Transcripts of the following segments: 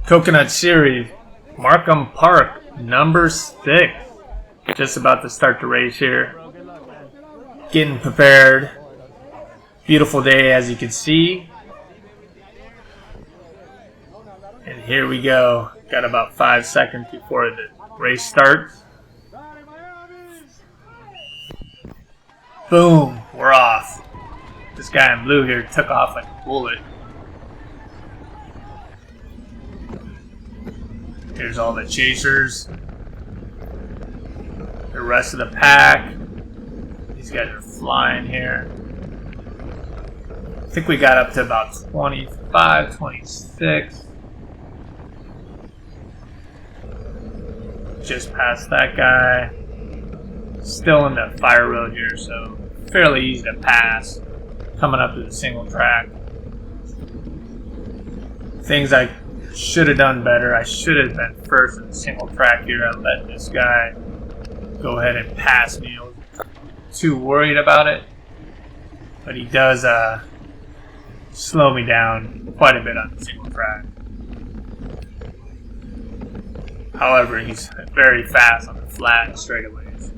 Coconut Series, Markham Park, number 6. Just about to start the race here. Getting prepared. Beautiful day, as you can see. And here we go. Got about 5 seconds before the race starts. Boom, we're off. This guy in blue here took off like a bullet. Here's all the chasers. The rest of the pack. These guys are flying here. I think we got up to about 25, 26. Just past that guy. Still in the fire road here, so fairly easy to pass. Coming up to the single track. Things I should have done better. I should have been first in the single track here. I let this guy go ahead and pass me. I was too worried about it. But he does slow me down quite a bit on the single track. However, he's very fast on the flat straightaways.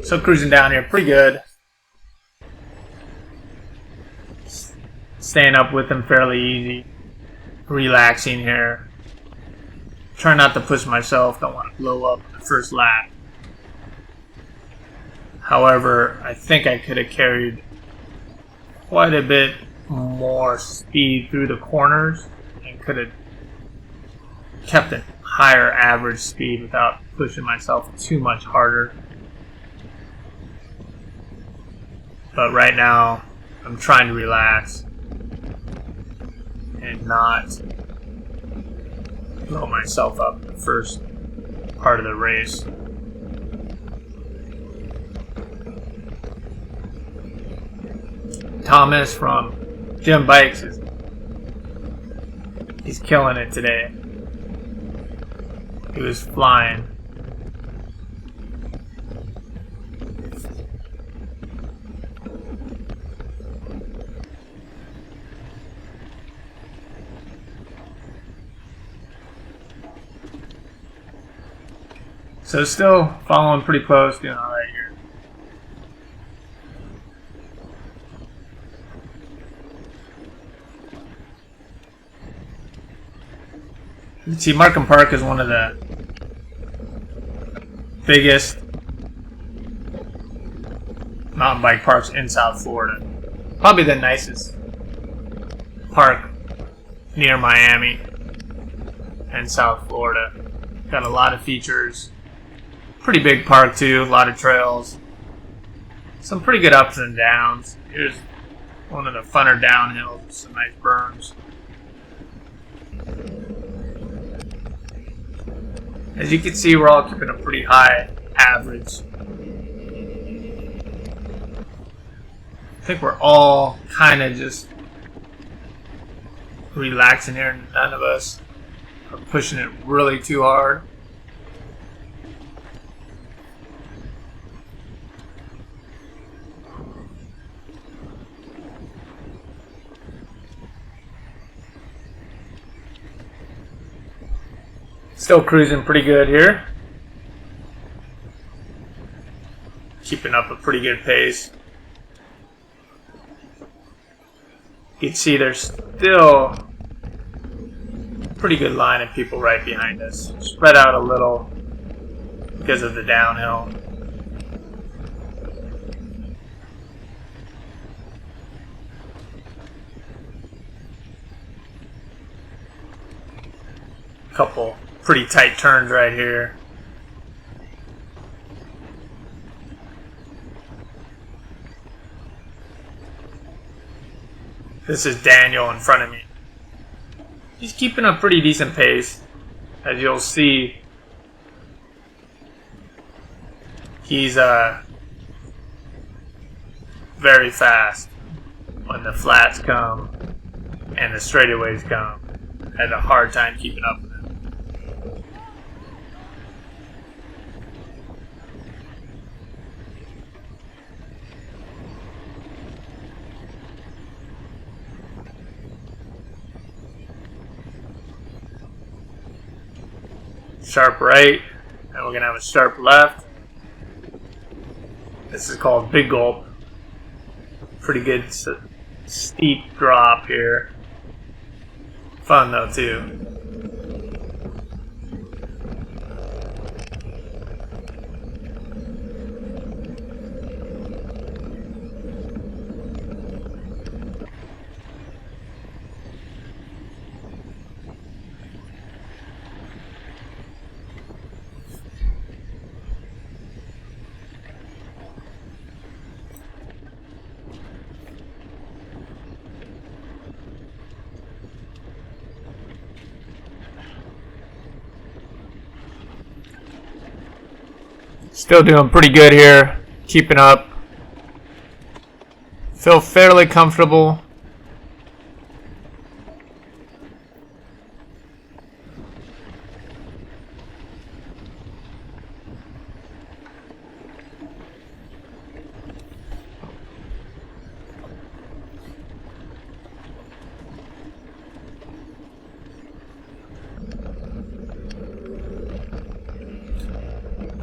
So cruising down here pretty good. Staying up with him fairly easy. Relaxing here. Trying not to push myself. Don't want to blow up the first lap. However, I think I could have carried quite a bit more speed through the corners and could have kept a higher average speed without pushing myself too much harder. But right now, I'm trying to relax and not blow myself up the first part of the race. Thomas from Jim Bikes he's killing it today. He was flying. So still following pretty close, doing all right here. You can see Markham Park is one of the biggest mountain bike parks in South Florida. Probably the nicest park near Miami and South Florida. Got a lot of features. Pretty big park too, a lot of trails. Some pretty good ups and downs. Here's one of the funner downhills with some nice berms. As you can see, we're all keeping a pretty high average. I think we're all kind of just relaxing here. None of us are pushing it really too hard. Still cruising pretty good here. Keeping up a pretty good pace. You can see there's still a pretty good line of people right behind us. Spread out a little because of the downhill. Couple pretty tight turns right here. This is Daniel in front of me. He's keeping a pretty decent pace. As you'll see, he's very fast when the flats come and the straightaways come. Had a hard time keeping up with him. sharp right, and we're gonna have a sharp left. This is called Big Gulp. Pretty good steep drop here. Fun though too. Still doing pretty good here, keeping up. Feel fairly comfortable.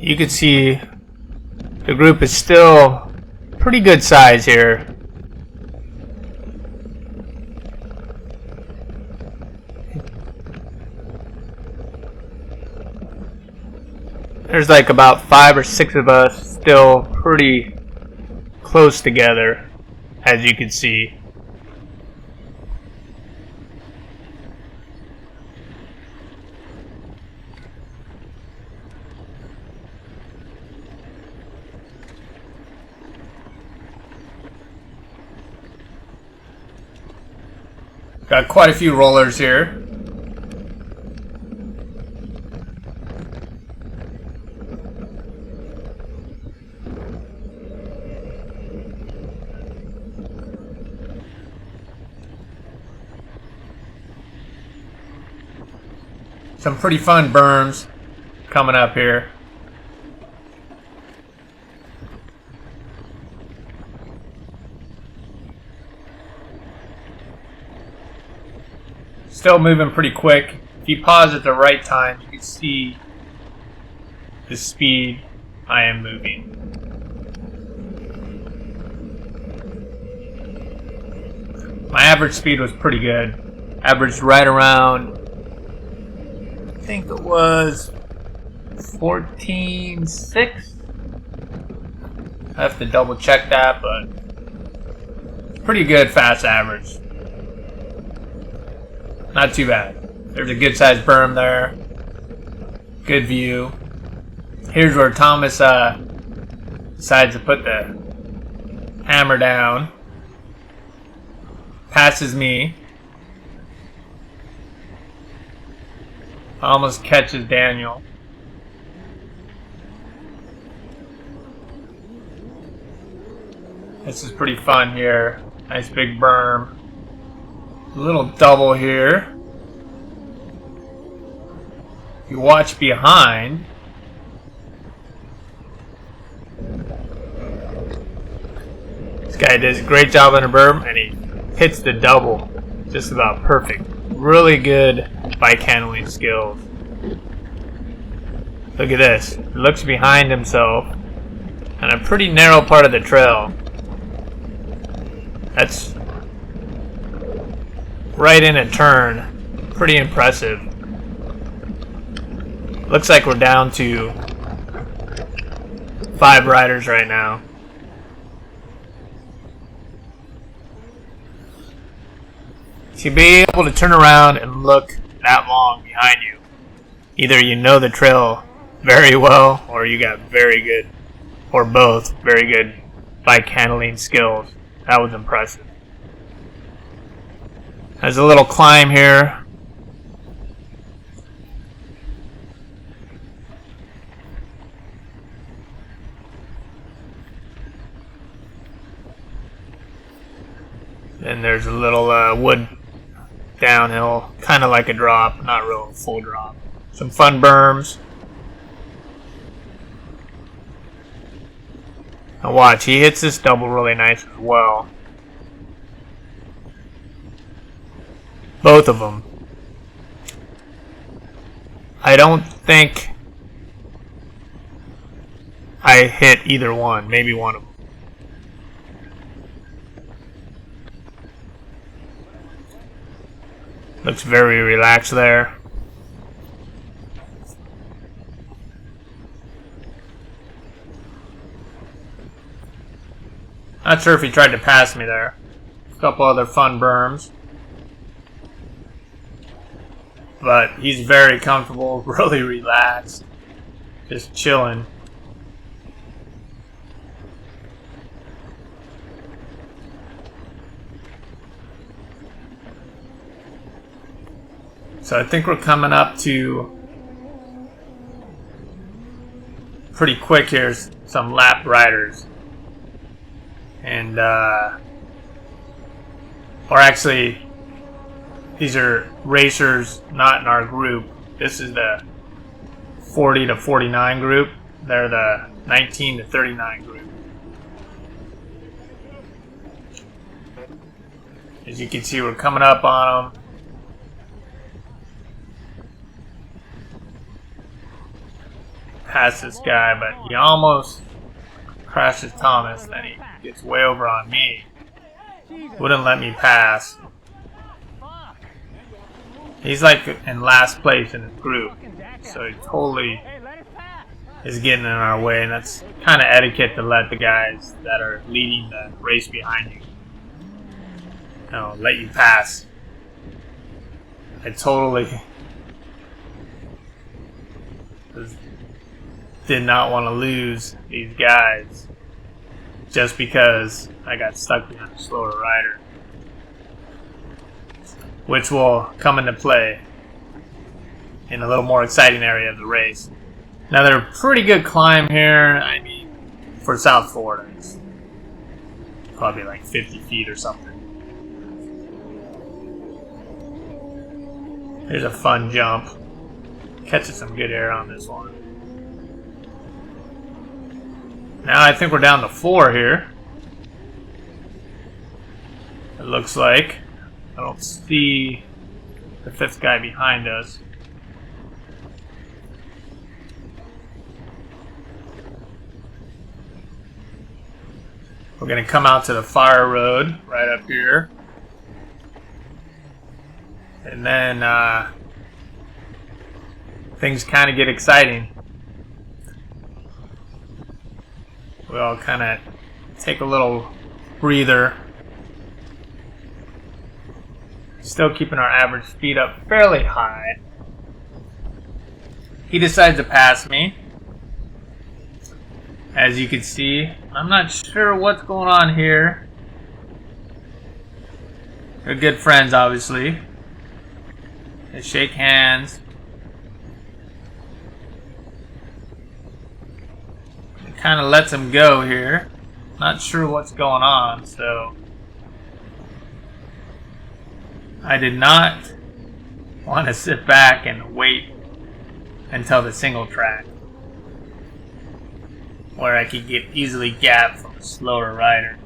You can see the group is still pretty good size here. There's like about 5 or 6 of us still pretty close together, as you can see. Got quite a few rollers here. Some pretty fun berms coming up here. Still moving pretty quick. If you pause at the right time, you can see the speed I am moving. My average speed was pretty good. Averaged right around, I think it was 14.6. I have to double check that, but pretty good fast average. Not too bad. There's a good sized berm there. Good view. Here's where Thomas decides to put the hammer down. Passes me. Almost catches Daniel. This is pretty fun here. Nice big berm. A little double here. If you watch behind, this guy does a great job on a berm and he hits the double just about perfect. Really good bike handling skills. Look at this. He looks behind himself on a pretty narrow part of the trail. That's right in a turn. Pretty impressive. Looks like we're down to 5 riders right now. To be able to turn around and look that long behind you, either you know the trail very well or you got very good, or both, very good bike handling skills. That was impressive. There's a little climb here. Then there's a little wood downhill, kind of like a drop, not real full drop. Some fun berms. Now watch, he hits this double really nice as well. Both of them. I don't think I hit either one, maybe one of them. Looks very relaxed there. Not sure if he tried to pass me there. A couple other fun berms. But he's very comfortable, really relaxed. Just chilling. So I think we're coming up to pretty quick here, some lap riders. And, or actually, these are racers not in our group. This is the 40 to 49 group. They're the 19 to 39 group. As you can see, we're coming up on them. Past this guy, but he almost crashes Thomas, then he gets way over on me. Wouldn't let me pass. He's like in last place in his group, so he totally is getting in our way, and that's kind of etiquette to let the guys that are leading the race behind you, let you pass. I totally did not want to lose these guys just because I got stuck behind a slower rider, which will come into play in a little more exciting area of the race. Now, they're a pretty good climb here. I mean, for South Florida, it's probably like 50 feet or something. Here's a fun jump. Catches some good air on this one. Now I think we're down to 4 here. It looks like. I don't see the 5th guy behind us. We're going to come out to the fire road right up here. And then things kind of get exciting. We'll kind of take a little breather. Still keeping our average speed up fairly high. He decides to pass me. As you can see, I'm not sure what's going on here. They're good friends, obviously. They shake hands. Kind of lets him go here. Not sure what's going on, so I did not want to sit back and wait until the single track where I could get easily gapped from a slower rider.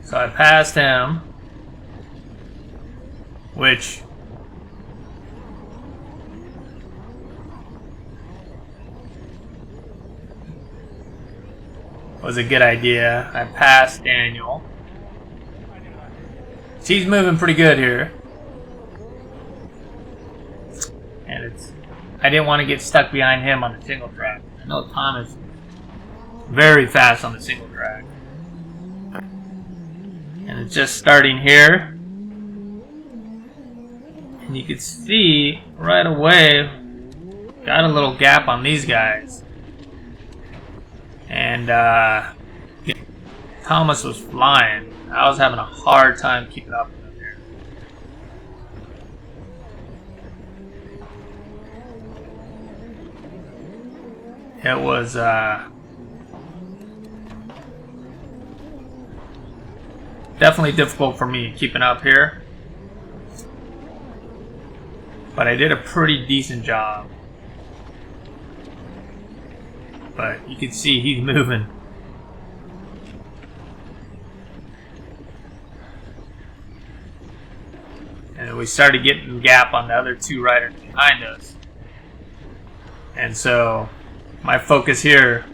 So I passed him, which was a good idea. I passed Daniel. He's moving pretty good here. And I didn't want to get stuck behind him on the single track. I know Tom is very fast on the single track. And it's just starting here. And you can see right away, got a little gap on these guys. And Thomas was flying. I was having a hard time keeping up with him here. It was definitely difficult for me keeping up here. But I did a pretty decent job. But you can see he's moving. and we started getting gap on the other two riders behind us. And so my focus here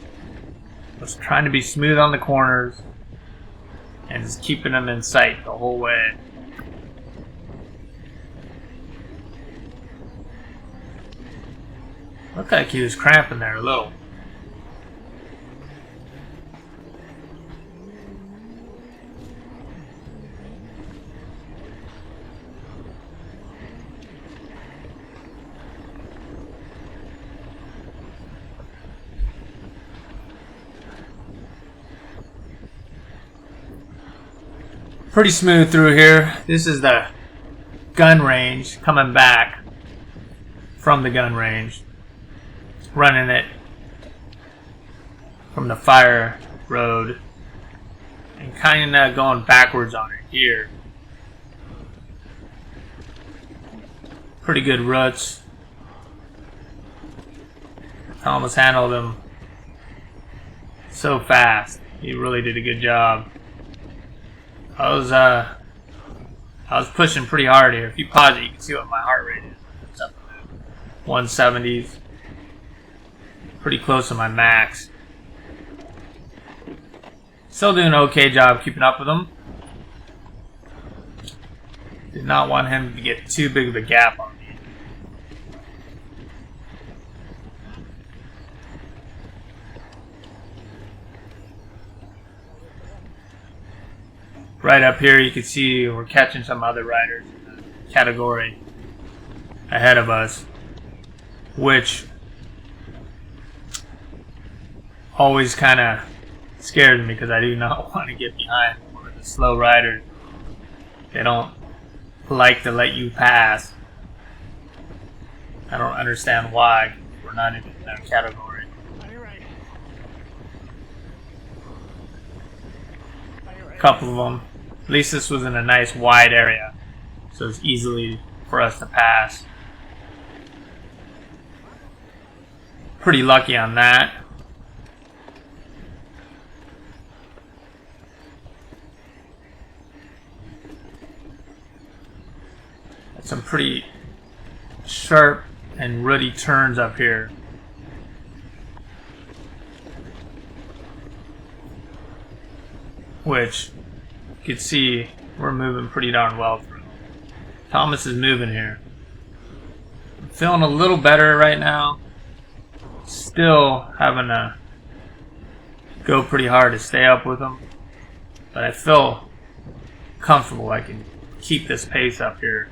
was trying to be smooth on the corners and just keeping them in sight the whole way. Looked like he was cramping there a little. Pretty smooth through here. This is the gun range, coming back from the gun range, running it from the fire road and kind of going backwards on it here. Pretty good roots. Thomas handled him so fast. He really did a good job. I was pushing pretty hard here. If you pause it, you can see what my heart rate is. It's up to 170s. Pretty close to my max. Still doing an okay job keeping up with him. Did not want him to get too big of a gap on me. Right up here you can see we're catching some other riders in the category ahead of us, which always kind of scares me because I do not want to get behind one of the slow riders. They don't like to let you pass. I don't understand why. We're not even in their category. A couple of them. At least this was in a nice wide area, so it's easily for us to pass. Pretty lucky on that. Some pretty sharp and ruddy turns up here. Which you can see we're moving pretty darn well through. Thomas is moving here. I'm feeling a little better right now. Still having to go pretty hard to stay up with him. But I feel comfortable. I can keep this pace up here.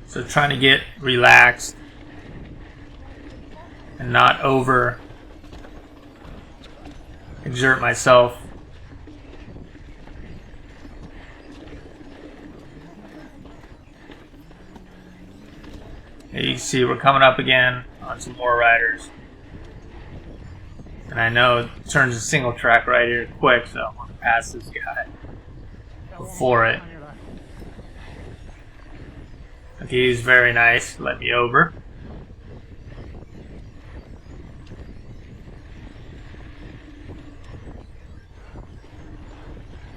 So trying to get relaxed and not over exert myself. You can see we're coming up again on some more riders. And I know it turns a single track right here quick, so I want to pass this guy before it. Okay, he's very nice. Let me over.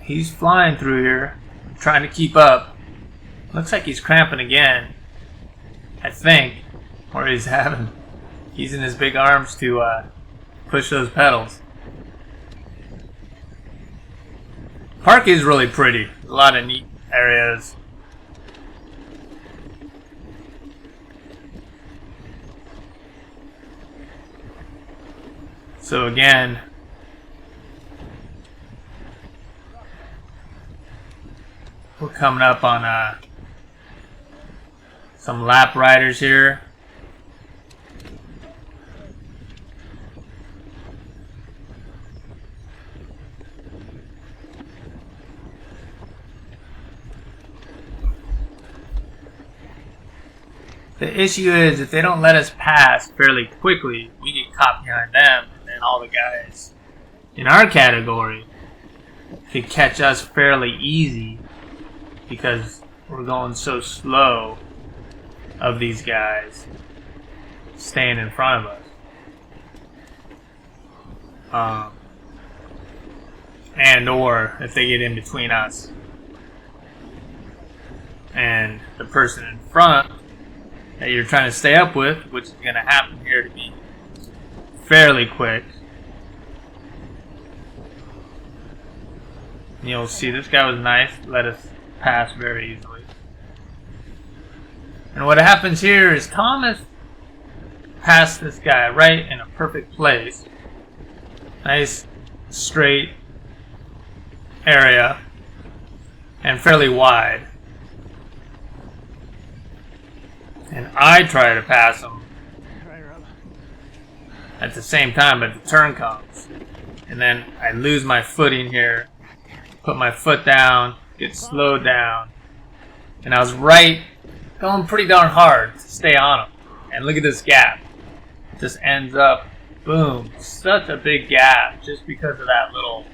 He's flying through here. I'm trying to keep up. Looks like he's cramping again. I think. Or he's using his big arms to push those pedals. Park is really pretty. A lot of neat areas. So again, we're coming up on some lap riders here. The issue is if they don't let us pass fairly quickly, we get caught behind them, and then all the guys in our category could catch us fairly easy because we're going so slow of these guys staying in front of us. and or if they get in between us and the person in front that you're trying to stay up with, which is going to happen here to be fairly quick. You'll see this guy was nice, let us pass very easily. And what happens here is Thomas passed this guy right in a perfect place. Nice straight area and fairly wide. And I try to pass him at the same time, but the turn comes. And then I lose my footing here, put my foot down, get slowed down. And I was going pretty darn hard to stay on him. And look at this gap. Just ends up, boom, such a big gap just because of that little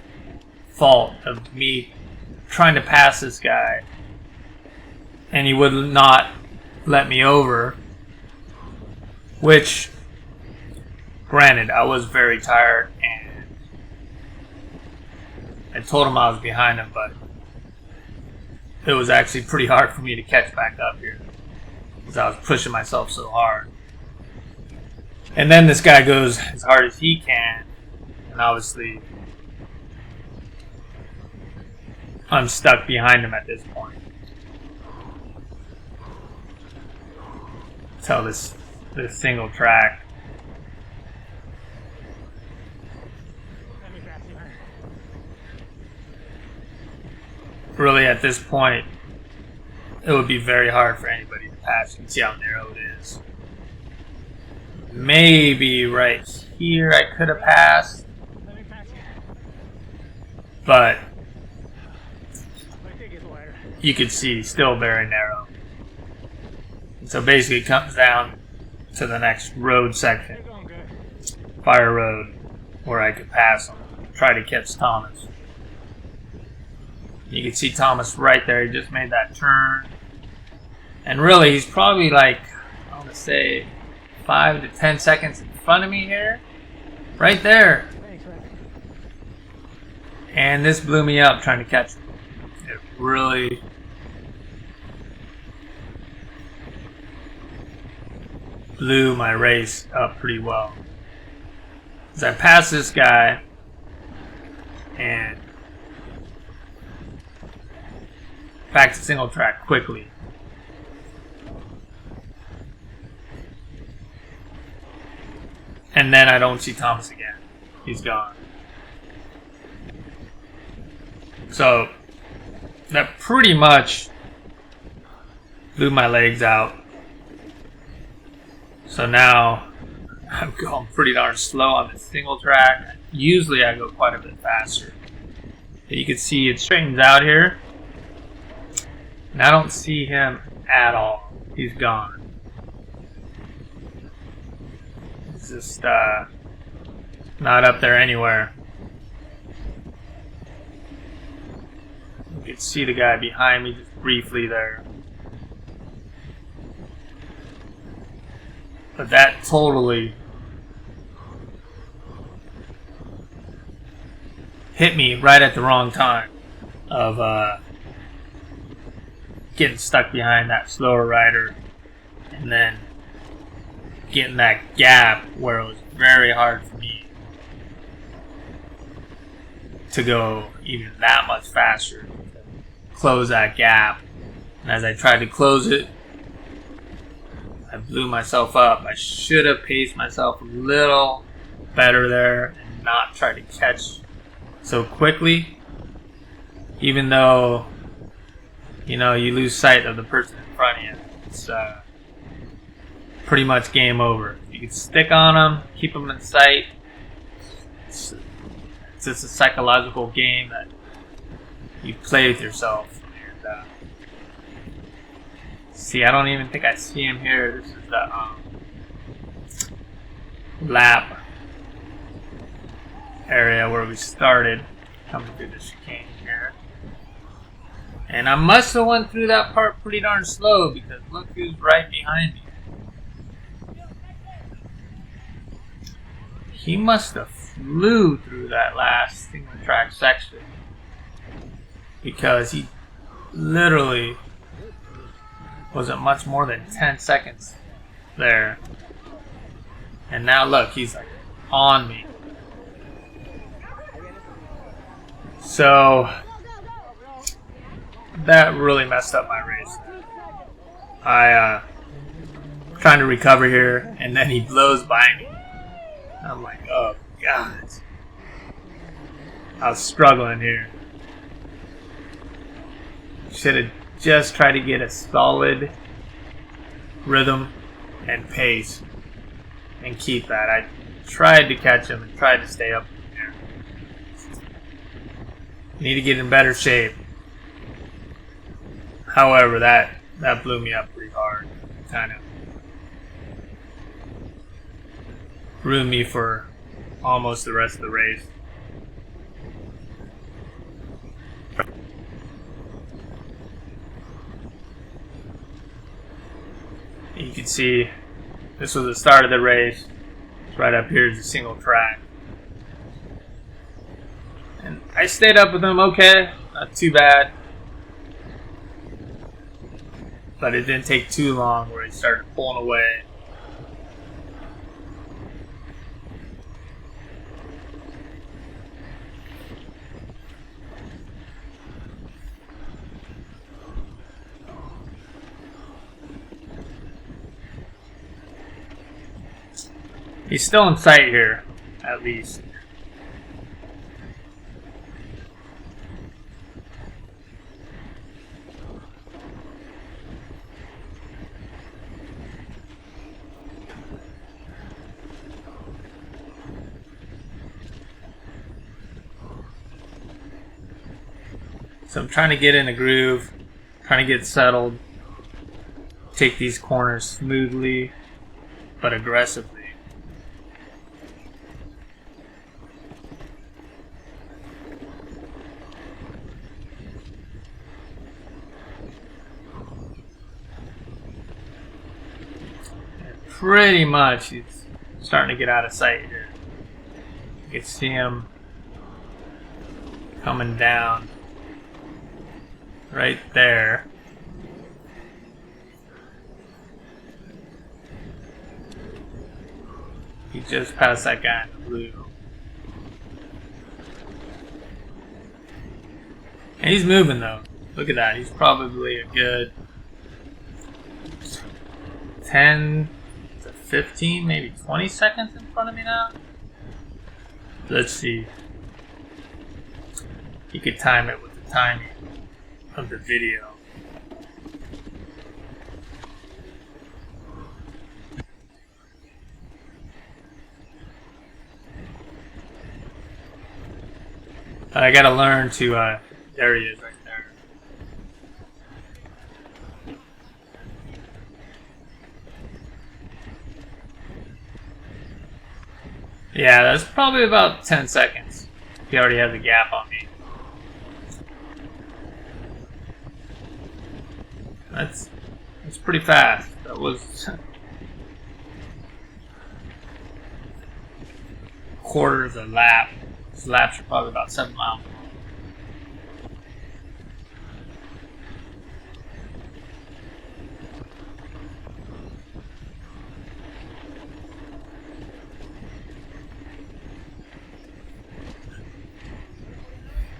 fault of me trying to pass this guy. And he would not let me over, which, granted, I was very tired and I told him I was behind him, but it was actually pretty hard for me to catch back up here because I was pushing myself so hard. And then this guy goes as hard as he can, and obviously I'm stuck behind him at this point. Tell this single track. Really, at this point, it would be very hard for anybody to pass. You can see how narrow it is. Maybe right here I could have passed, but you could see still very narrow. So basically it comes down to the next road section, Fire Road, where I could pass him, try to catch Thomas. You can see Thomas right there, he just made that turn. And really, he's probably like, I want to say, 5 to 10 seconds in front of me here. Right there. And this blew me up trying to catch him. It really blew my race up pretty well. As I passed this guy and back to single track quickly. And then I don't see Thomas again. He's gone. So that pretty much blew my legs out. So now I'm going pretty darn slow on this single track. Usually I go quite a bit faster. But you can see it straightens out here. And I don't see him at all. He's gone. He's just not up there anywhere. You can see the guy behind me just briefly there. But that totally hit me right at the wrong time of getting stuck behind that slower rider and then getting that gap where it was very hard for me to go even that much faster, close that gap. And as I tried to close it, I blew myself up. I should have paced myself a little better there and not try to catch so quickly, even though, you know, you lose sight of the person in front of you. It's pretty much game over. You can stick on them, keep them in sight. It's just a psychological game that you play with yourself. And, see, I don't even think I see him here. This is the lap area where we started, coming through the chicane here. And I must have went through that part pretty darn slow because look who's right behind me. He must have flew through that last single track section. because he literally wasn't much more than 10 seconds there. And now look, he's like on me. So that really messed up my race. I trying to recover here, and then he blows by me. I'm like, oh God. I was struggling here. Should have just tried to get a solid rhythm and pace and keep that. I tried to catch him and tried to stay up there. Need to get in better shape. However, that blew me up pretty hard. Kind of ruined me for almost the rest of the race. You can see this was the start of the race. Right up here is a single track. And I stayed up with him okay, not too bad. But it didn't take too long where he started pulling away. He's still in sight here, at least. So I'm trying to get in a groove, trying to get settled, take these corners smoothly, but aggressively. Pretty much, he's starting to get out of sight here. You can see him coming down right there. He just passed that guy in the blue. And he's moving though. Look at that. He's probably a good 10 to 15, maybe 20 seconds in front of me now. Let's see. You could time it with the timing of the video. I gotta learn to, there he is right there. Yeah, that's probably about 10 seconds. He already has a gap on me. That's pretty fast. That was quarter of the lap. His laps are probably about 7 miles long.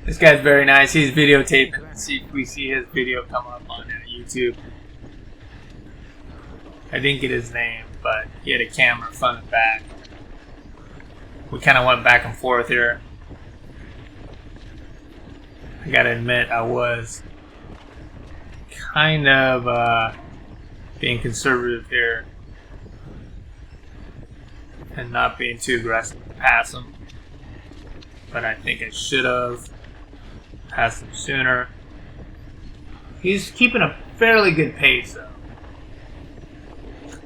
This guy's very nice. He's videotaping. Let's see if we see his video come up on YouTube. I didn't get his name, but he had a camera front and back. We kind of went back and forth here. I gotta admit, I was kind of being conservative here and not being too aggressive to pass him. But I think I should have passed him sooner. He's keeping a fairly good pace though.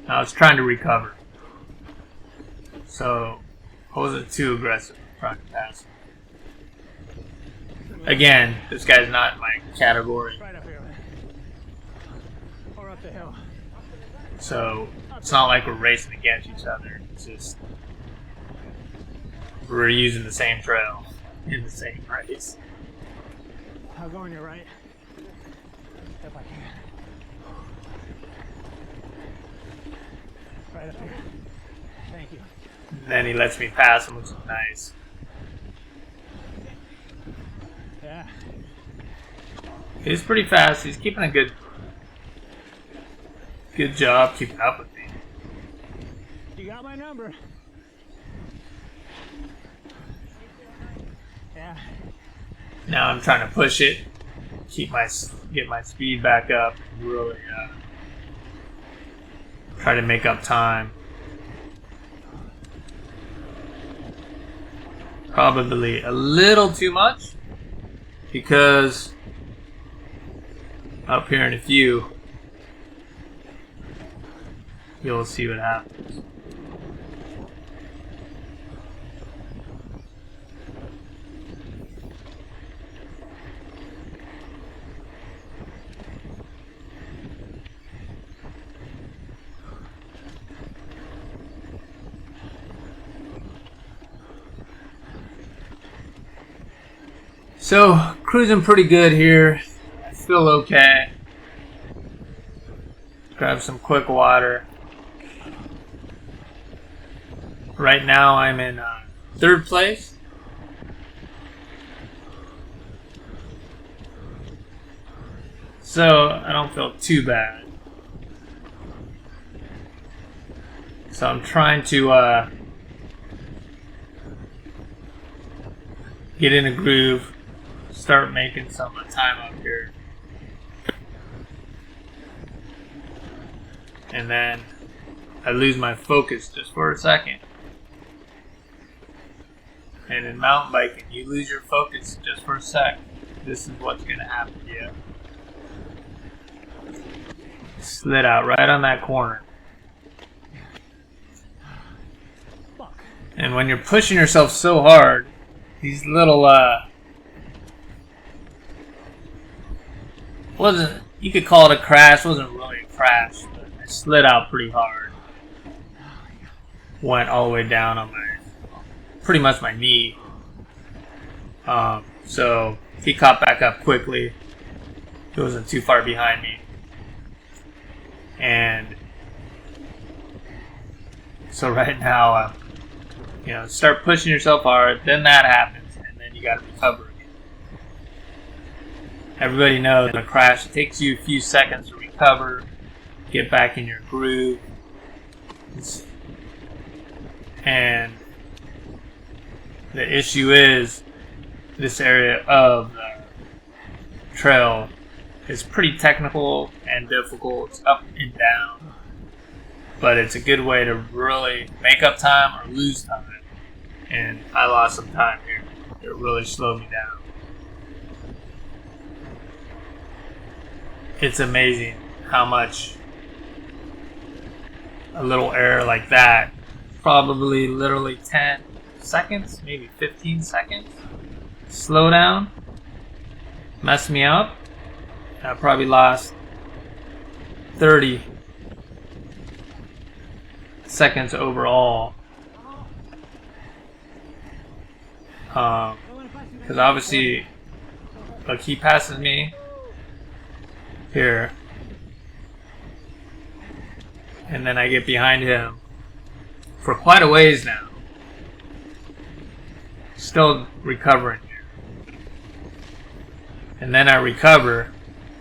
I was trying to recover, so I wasn't too aggressive trying to pass him. Again, this guy's not in my category. Right up here. Or up the hill. So it's not like we're racing against each other. It's just we're using the same trail in the same race. I'll go on your right. If I can. Right up here. Thank you. And then he lets me pass him, which is nice. Yeah. He's pretty fast. He's keeping a good job keeping up with me. You got my number. Yeah. Now I'm trying to push it, get my speed back up, and really try to make up time. Probably a little too much, because up here in a few, you'll see what happens. So, cruising pretty good here. I feel okay. Grab some quick water. Right now I'm in third place. So, I don't feel too bad. So I'm trying to get in a groove. Start making some time up here, and then I lose my focus just for a second. And in mountain biking, you lose your focus just for a sec. This is what's going to happen to you. Slid out right on that corner. And when you're pushing yourself so hard, these little you could call it a crash, wasn't really a crash, but I slid out pretty hard. Went all the way down on pretty much my knee. So he caught back up quickly. He wasn't too far behind me. And so right now, start pushing yourself hard, then that happens, and then you gotta recover again. Everybody knows in a crash, it takes you a few seconds to recover, get back in your groove. And the issue is, this area of the trail is pretty technical and difficult. It's up and down. But it's a good way to really make up time or lose time. And I lost some time here. It really slowed me down. It's amazing how much a little error like that, probably literally 10 seconds, maybe 15 seconds, slow down, messed me up. I probably lost 30 seconds overall. Because obviously, look, he passes me here, and then I get behind him for quite a ways now. Still recovering here. And then I recover,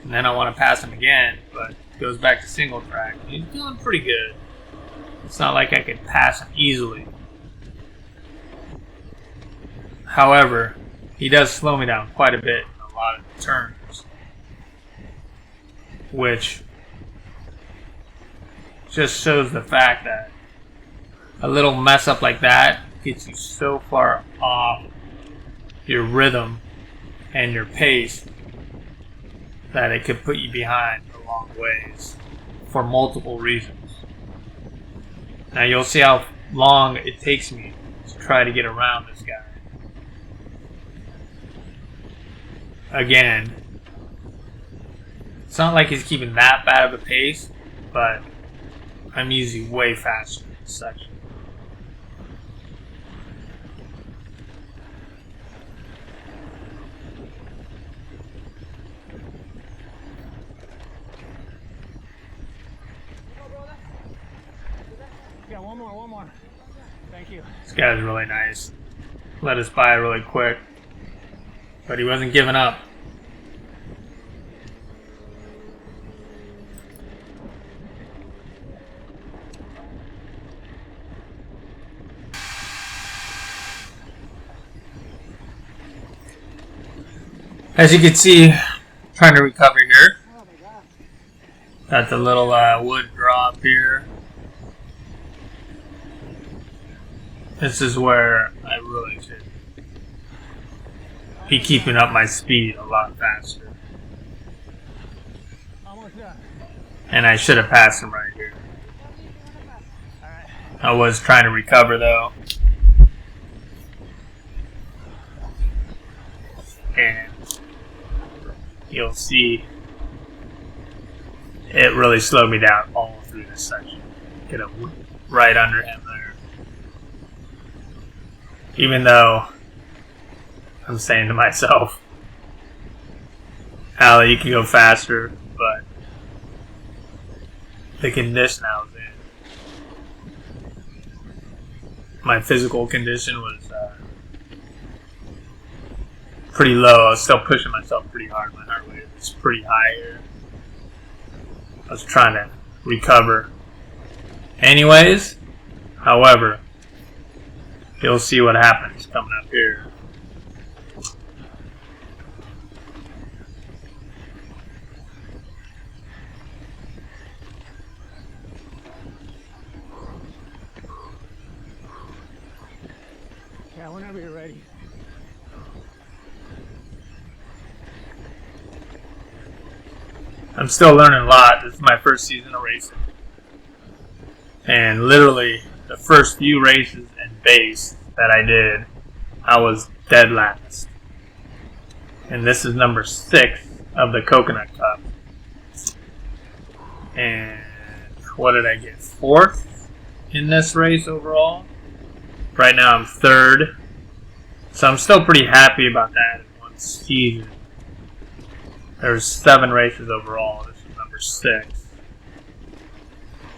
and then I want to pass him again, but it goes back to single track. He's doing pretty good. It's not like I could pass him easily. However, he does slow me down quite a bit in a lot of turns, which just shows the fact that a little mess up like that gets you so far off your rhythm and your pace that it could put you behind a long ways for multiple reasons. Now you'll see how long it takes me to try to get around this guy. Again, it's not like he's keeping that bad of a pace, but I'm usually way faster in this section. One more. Thank you. This guy's really nice. Let us by really quick. But he wasn't giving up. As you can see, trying to recover here. Got the little wood drop here. This is where I really should be keeping up my speed a lot faster. Almost done. And I should have passed him right here. Alright. I was trying to recover though. And you'll see it really slowed me down all through this section. Get up right under him there. Even though I'm saying to myself, Allie, you can go faster, but the condition I was in, my physical condition was pretty low. I was still pushing myself pretty hard. My heart rate was pretty high here. I was trying to recover. Anyways, however, you'll see what happens coming up here. Yeah, whenever you're ready. I'm still learning a lot. This is my first season of racing. And literally, the first few races and base that I did, I was dead last. And this is number 6 of the Coconut Cup. And what did I get? 4th in this race overall. Right now I'm 3rd. So I'm still pretty happy about that in one season. There's 7 races overall. This is number 6.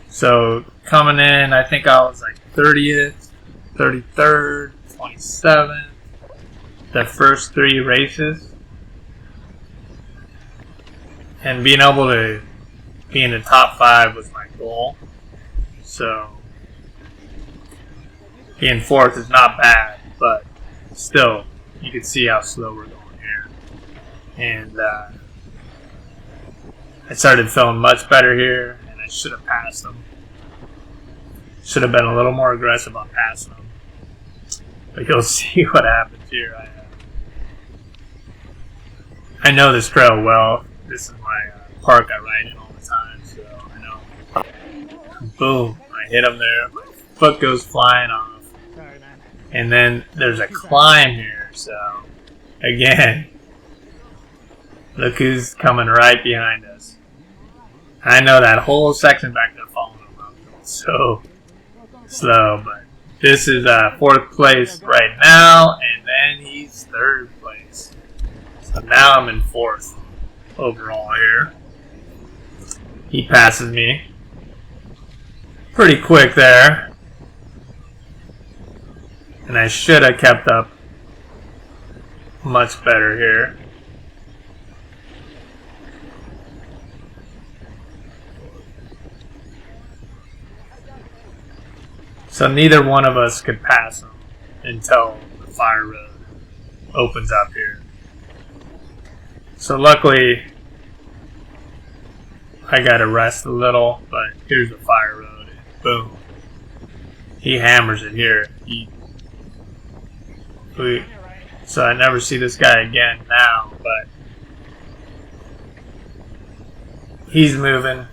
So coming in, I think I was like 30th, 33rd, 27th. The first 3 races. And being able to be in the top 5 was my goal. So being 4th is not bad, but still, you can see how slow we're going here. And I started feeling much better here, and I should have passed them. Should have been a little more aggressive on passing them. But you'll see what happens here. I know this trail well. This is my park I ride in all the time, so I know. Boom, I hit him there. My foot goes flying off. Sorry, man. And then there's a climb here, so again, look who's coming right behind us. I know that whole section back there following him up. So slow, but this is 4th place right now, and then he's 3rd place. So now I'm in 4th overall here. He passes me pretty quick there. And I should have kept up much better here. So neither one of us could pass him until the fire road opens up here. So luckily, I got to rest a little, but here's the fire road. Boom. He hammers it here. So I never see this guy again now, but he's moving,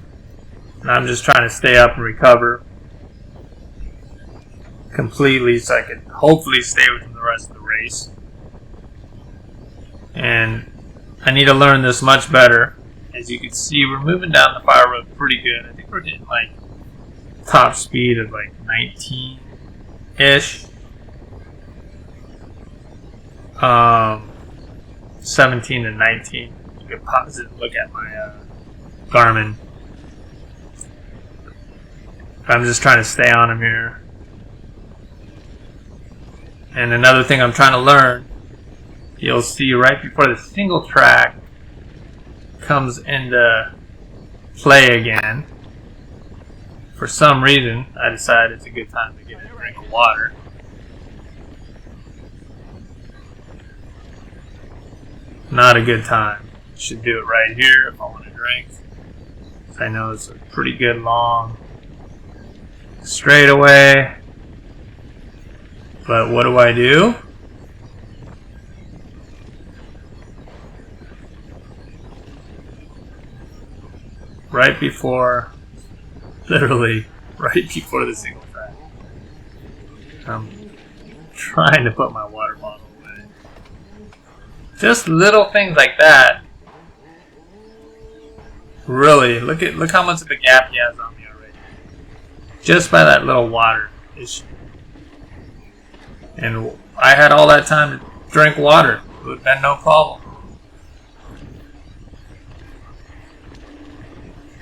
and I'm just trying to stay up and recover completely so I can hopefully stay with him the rest of the race. And I need to learn this much better. As you can see, we're moving down the fire road pretty good. I think we're getting like top speed of like 19-ish. 17 and 19. You can pause it and look at my Garmin. I'm just trying to stay on him here. And another thing I'm trying to learn, you'll see right before the single track comes into play again, for some reason I decided it's a good time to get a drink of water. Not a good time. Should do it right here if I want to drink. I know it's a pretty good long straightaway. But what do? Right before, literally right before the single track, I'm trying to put my water bottle away. Just little things like that. Really, look how much of a gap he has on me already. Just by that little water issue. And I had all that time to drink water. It would have been no problem.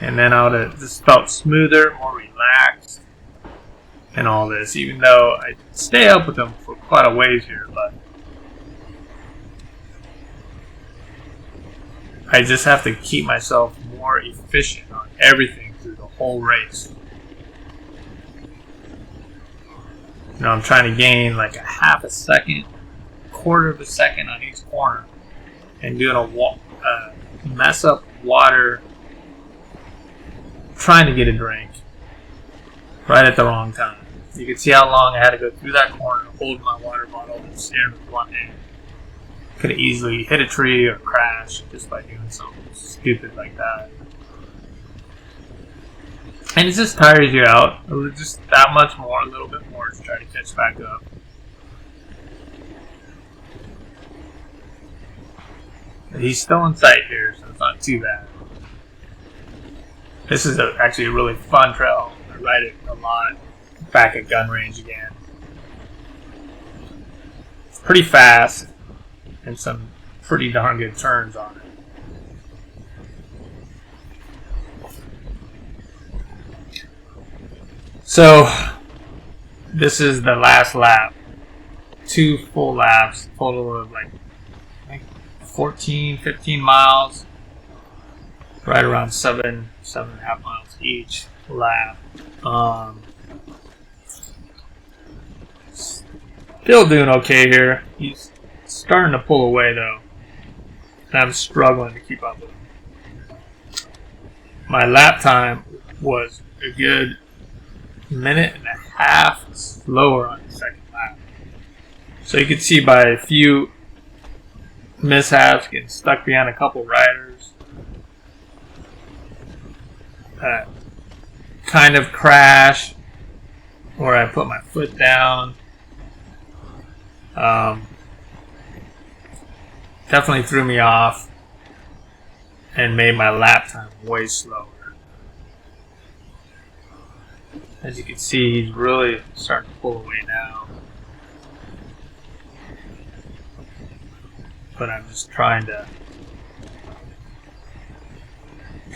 And then I would have just felt smoother, more relaxed, and all this. Even though I stay up with them for quite a ways here, but I just have to keep myself more efficient on everything through the whole race. You know, I'm trying to gain like a half a second, quarter of a second on each corner, and doing a mess up water, trying to get a drink right at the wrong time. You can see how long I had to go through that corner, hold my water bottle and stand with one hand. Could have easily hit a tree or crash just by doing something stupid like that. And it just tires you out. It was just that much more, a little bit more to try to catch back up. But he's still in sight here, so it's not too bad. This is actually a really fun trail. I ride it a lot. Back at gun range again. It's pretty fast and some pretty darn good turns on it. So this is the last lap. 2 full laps, total of like 14, 15 miles. Right around 7.5 miles each lap. Still doing okay here. He's starting to pull away though. And I'm struggling to keep up with him. My lap time was a good minute and a half slower on the second lap. So you can see by a few mishaps, getting stuck behind a couple riders. Kind of crash where I put my foot down. Definitely threw me off and made my lap time way slower. As you can see, he's really starting to pull away now. But I'm just trying to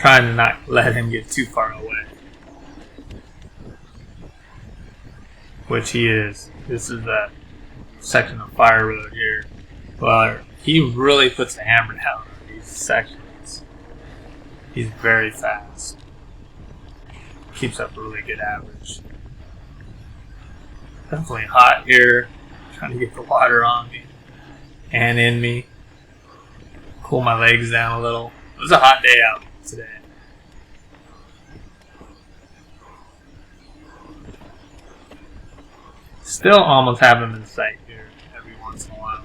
not let him get too far away. Which he is. This is that section of fire road here. Well, he really puts the hammer down on these sections. He's very fast. Keeps up a really good average. Definitely hot here. Trying to get the water on me and in me. Cool my legs down a little. It was a hot day out today. Still almost have him in sight here every once in a while.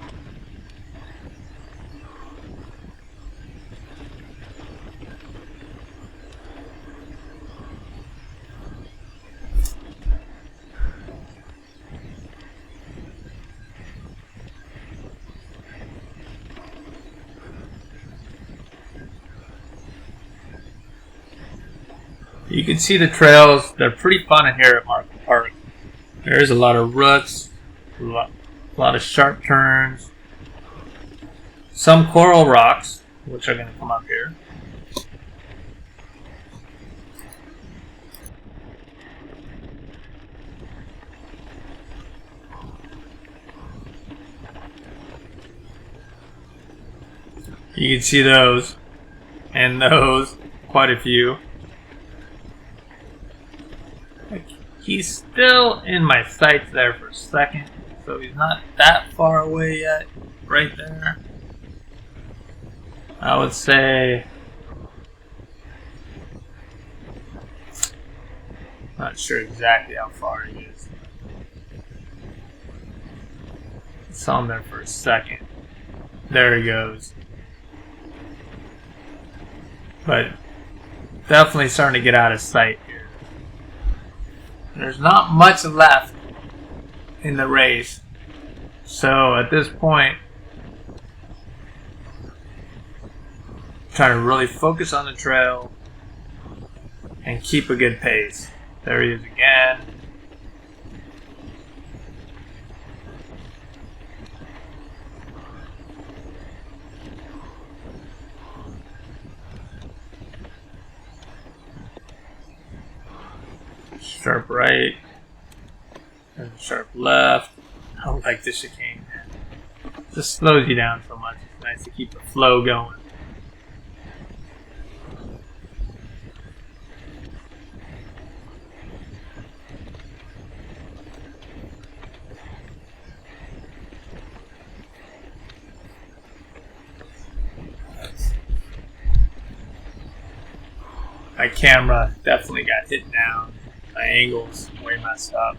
You can see the trails. They're pretty fun in here at Markham Park. There's a lot of roots, a lot of sharp turns, some coral rocks, which are going to come up here. You can see those and those, quite a few. He's still in my sights there for a second, so he's not that far away yet. Right there, I would say, not sure exactly how far he is. Saw him there for a second. There he goes. But definitely starting to get out of sight here. There's not much left in the race. So at this point, trying to really focus on the trail and keep a good pace. There he is again. Sharp right and sharp left. I don't like the chicane, man. Just slows you down so much. It's nice to keep the flow going. My camera definitely got hit down. My angle's way messed up.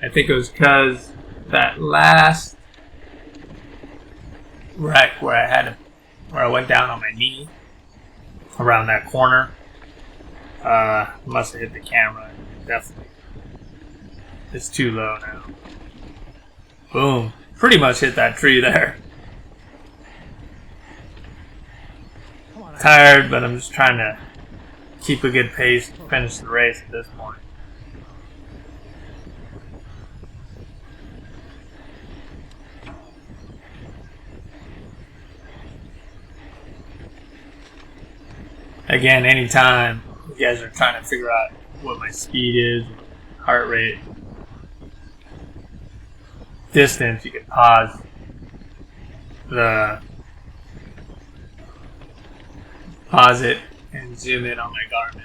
I think it was because that last wreck where I went down on my knee around that corner, must have hit the camera. Definitely, it's too low now. Boom! Pretty much hit that tree there. Tired, but I'm just trying to keep a good pace to finish the race at this point. Again, anytime you guys are trying to figure out what my speed is, heart rate, distance, you can pause it and zoom in on my Garmin.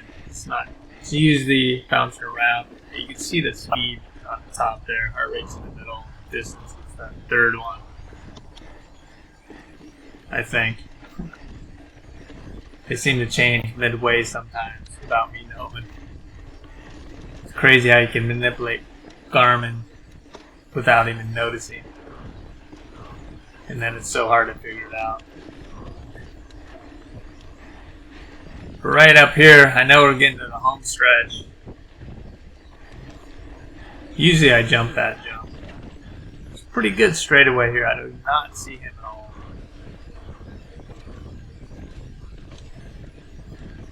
It's usually bouncing around. You can see the speed on the top there, heart rate's in the middle, distance is the third one, I think. They seem to change midway sometimes without me knowing. It's crazy how you can manipulate Garmin without even noticing. And then it's so hard to figure it out. But right up here, I know we're getting to the home stretch. Usually I jump that jump. It's pretty good straightaway here. I do not see him at all.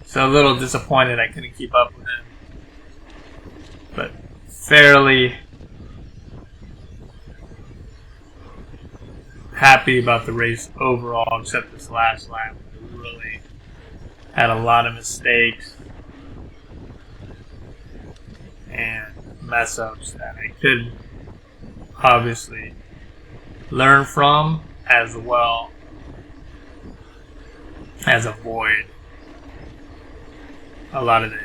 So a little disappointed I couldn't keep up with him. But fairly happy about the race overall, except this last lap. Really had a lot of mistakes and mess ups that I could obviously learn from, as well as avoid a lot of the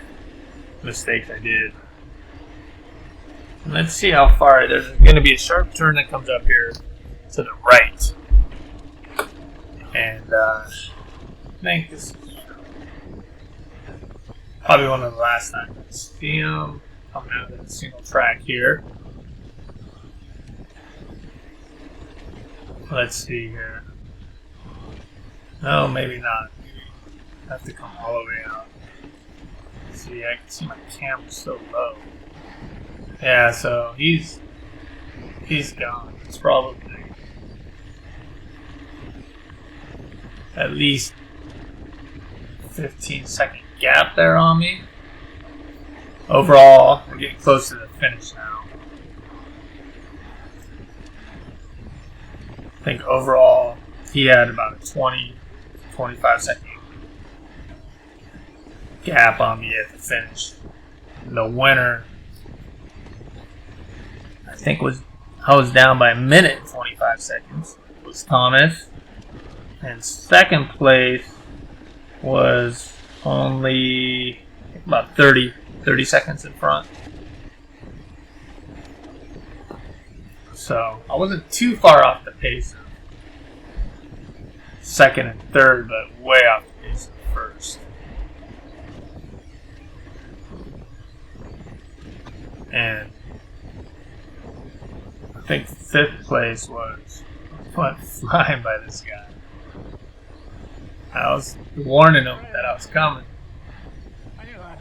mistakes I did. And let's see how far. There's going to be a sharp turn that comes up here to the right, and I think this is probably one of the last times I see him coming out of the single track here. Let's see here. No, maybe not. Maybe I have to come all the way out. See, I can see my camera so low. Yeah, so he's gone. It's probably at least 15-second gap there on me. Overall, we're getting close to the finish now. I think overall he had about a 20-25 second gap on me at the finish. And the winner, I think, I was down by a minute and 25 seconds. Was Thomas. And second place was only about 30 seconds in front. So I wasn't too far off the pace of second and third, but way off the pace of first. And I think fifth place was flying by this guy. I was warning him that I was coming. I knew that.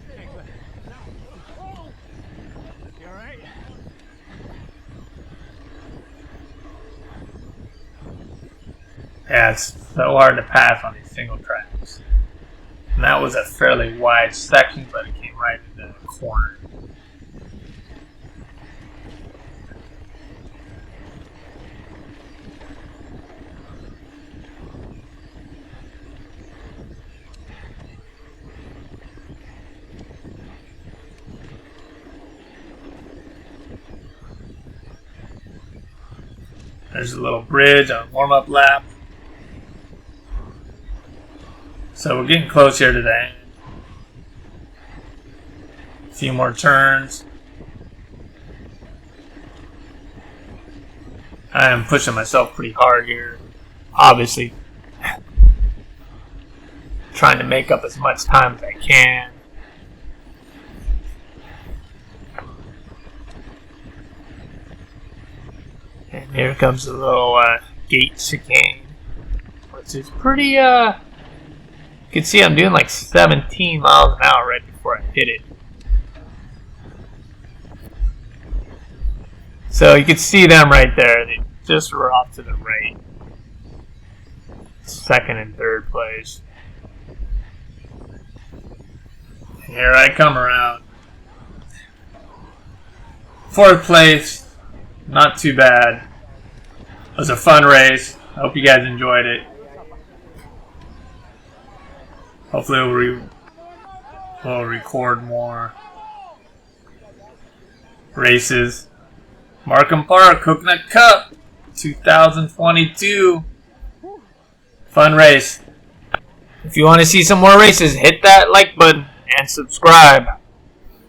Thanks, bud. You alright? Yeah, it's so hard to pass on these single tracks. And that was a fairly wide section, but it came right into the corner. There's a little bridge on a warm-up lap. So we're getting close here to the end. A few more turns. I am pushing myself pretty hard here. Obviously, trying to make up as much time as I can. And here comes a little gate chicane, which is pretty, you can see I'm doing like 17 miles an hour right before I hit it. So you can see them right there. They just were off to the right. Second and third place. Here I come around. Fourth place. Not too bad. It was a fun race. I hope you guys enjoyed it. Hopefully we'll record more races. Markham Park Coconut Cup 2022. Fun race. If you want to see some more races, hit that like button and subscribe.